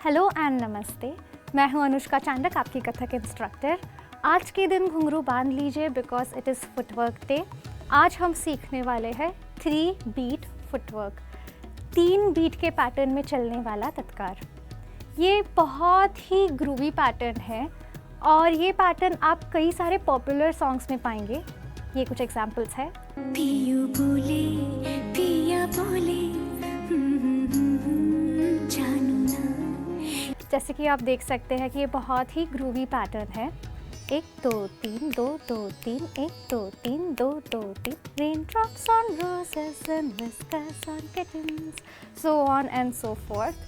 Hello and नमस्ते, मैं हूं अनुष्का चांडक, आपकी कथक इंस्ट्रक्टर। आज के दिन घुंघरू बांध लीजिए because it is footwork day. आज हम सीखने वाले हैं 3 बीट फुटवर्क, 3 बीट के पैटर्न में चलने वाला तत्कार। ये बहुत ही ग्रूवी पैटर्न है और ये पैटर्न आप कई सारे पॉपुलर सॉन्ग्स में पाएंगे। ये कुछ एग्जाम्पल्स है। पियू बोले, पिया बोले, जानू ना। जैसे कि आप देख सकते हैं कि ये बहुत ही ग्रूवी पैटर्न है। 1 2 3 2 2 3 1 2 3 2 2 3 Raindrops on roses and whiskers on kittens, so on and so forth।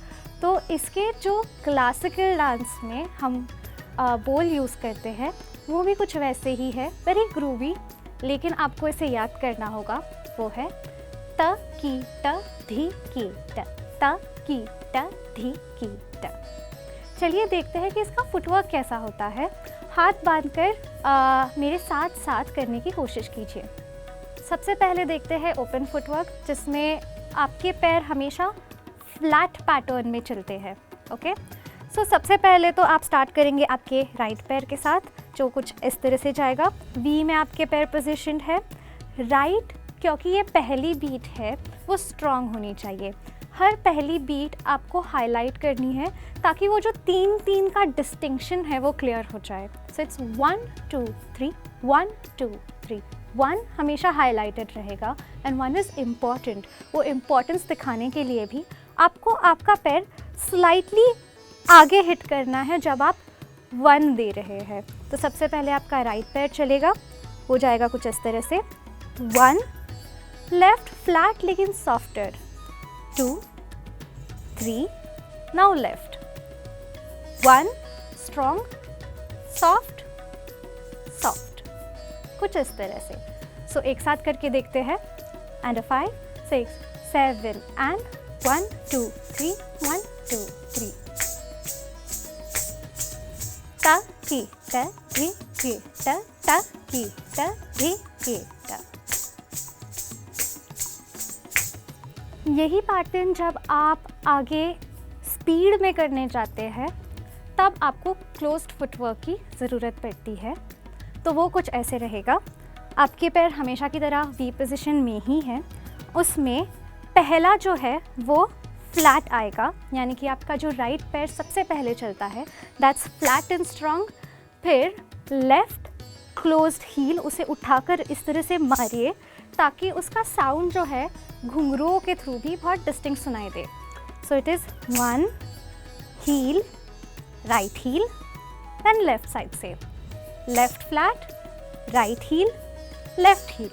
तो इसके जो क्लासिकल डांस में हम बोल यूज़ करते हैं वो भी कुछ वैसे ही है, वेरी ग्रूवी। लेकिन आपको इसे याद करना होगा, वो है त की ट धी की ट, त की ट धी की ट। चलिए देखते हैं कि इसका फुटवर्क कैसा होता है। हाथ बांधकर मेरे साथ साथ करने की कोशिश कीजिए। सबसे पहले देखते हैं ओपन फुटवर्क, जिसमें आपके पैर हमेशा फ्लैट पैटर्न में चलते हैं। ओके, सो सबसे पहले तो आप स्टार्ट करेंगे आपके राइट पैर के साथ, जो कुछ इस तरह से जाएगा। वी में आपके पैर पोजिशन्ड है। राइट, क्योंकि ये पहली बीट है, वो स्ट्रॉन्ग होनी चाहिए। हर पहली बीट आपको हाईलाइट करनी है ताकि वो जो 3-3 का डिस्टिंक्शन है वो क्लियर हो जाए। सो इट्स 1 2 3 1 2 3 1 हमेशा हाईलाइटेड रहेगा एंड 1 इज़ इम्पॉर्टेंट। वो इम्पॉर्टेंस दिखाने के लिए भी आपको आपका पैर स्लाइटली आगे हिट करना है जब आप 1 दे रहे हैं। तो सबसे पहले आपका राइट पैर चलेगा, वो जाएगा कुछ इस तरह से। 1 लेफ्ट फ्लैट लेकिन softer, 2 3 now left, 1 strong soft soft, कुछ इस तरह से। सो एक साथ करके देखते हैं। एंड 5 6 7 एंड 1 2 3 1 2 3 ता की ता धी की ता ता की ता धी की ता। यही पैटर्न जब आप आगे स्पीड में करने जाते हैं तब आपको क्लोज्ड फुटवर्क की ज़रूरत पड़ती है। तो वो कुछ ऐसे रहेगा। आपके पैर हमेशा की तरह वी पोजीशन में ही हैं। उसमें पहला जो है वो फ्लैट आएगा, यानी कि आपका जो राइट पैर सबसे पहले चलता है, दैट्स फ्लैट एंड स्ट्रॉन्ग। फिर लेफ्ट क्लोज्ड हील, उसे उठाकर इस तरह से मारिए ताकि उसका साउंड जो है घुंघरुओं के थ्रू भी बहुत डिस्टिंक्ट सुनाई दे। So it is 1 heel, right heel, then left side से left flat, right heel, left heel.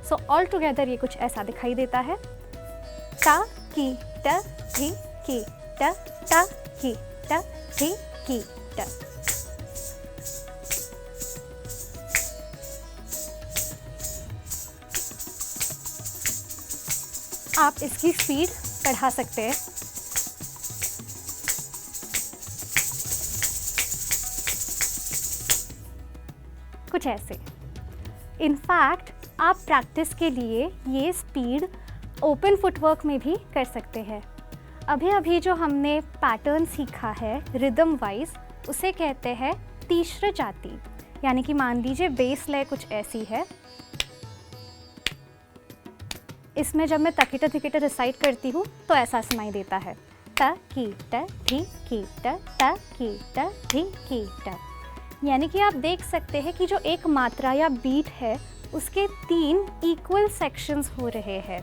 So all together ये कुछ ऐसा दिखाई देता है। ता की ट धी की ट, ता की ट धी की ट। आप इसकी स्पीड बढ़ा सकते हैं। कुछ ऐसे। इनफैक्ट आप प्रैक्टिस के लिए ये स्पीड ओपन फुटवर्क में भी कर सकते हैं। अभी अभी जो हमने पैटर्न सीखा है रिदम वाइज, उसे कहते हैं तीसरी जाति। यानी कि मान लीजिए बेस लय कुछ ऐसी है। इसमें जब मैं तकिटा थिकिटा रिसाइट करती हूँ तो ऐसा सुनाई देता है। ट की ट धी की ट, ट की ट धी की ट। यानी कि आप देख सकते हैं कि जो एक मात्रा या बीट है उसके 3 इक्वल सेक्शंस हो रहे हैं।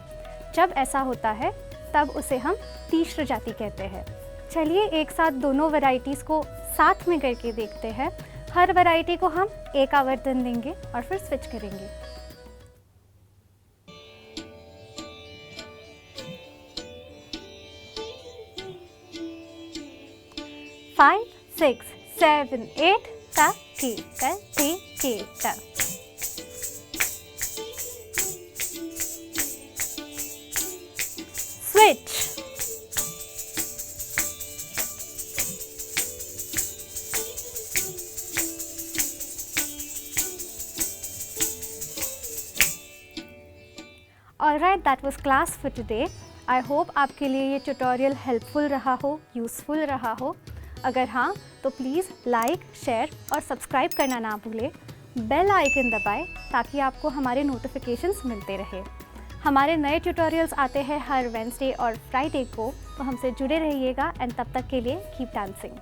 जब ऐसा होता है तब उसे हम तीसरी जाति कहते हैं। चलिए एक साथ दोनों वैरायटीज़ को साथ में करके देखते हैं। हर वैरायटी को हम एक आवर्तन देंगे और फिर स्विच करेंगे। 5 6 7 8 ता की ता धी की ता। Switch. Alright, that was class for today. I hope आपके लिए ये ट्यूटोरियल हेल्पफुल रहा हो, यूज़फुल रहा हो। अगर हाँ तो प्लीज़ लाइक, शेयर और सब्सक्राइब करना ना भूलें। बेल आइकन दबाएं ताकि आपको हमारे नोटिफिकेशंस मिलते रहे। हमारे नए ट्यूटोरियल्स आते हैं हर वेडनेसडे और फ्राइडे को, तो हमसे जुड़े रहिएगा। एंड तब तक के लिए कीप डांसिंग।